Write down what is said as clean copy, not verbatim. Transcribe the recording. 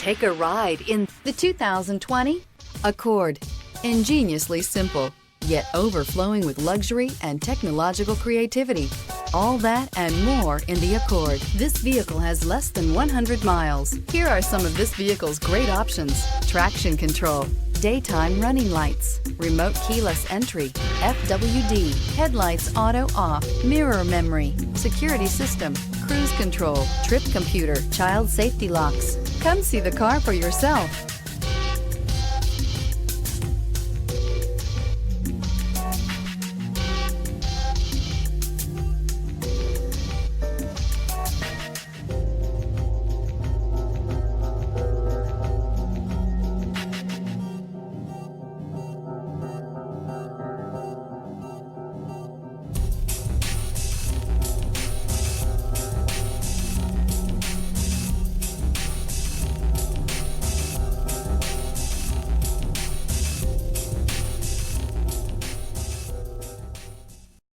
Take a ride in the 2020 Accord. Ingeniously simple, yet overflowing with luxury and technological creativity. All that and more in the Accord. This vehicle has less than 100 miles. Here are some of this vehicle's great options: traction control, daytime running lights, remote keyless entry, FWD, headlights auto off, mirror memory, security system, cruise control, trip computer, child safety locks. Come see the car for yourself.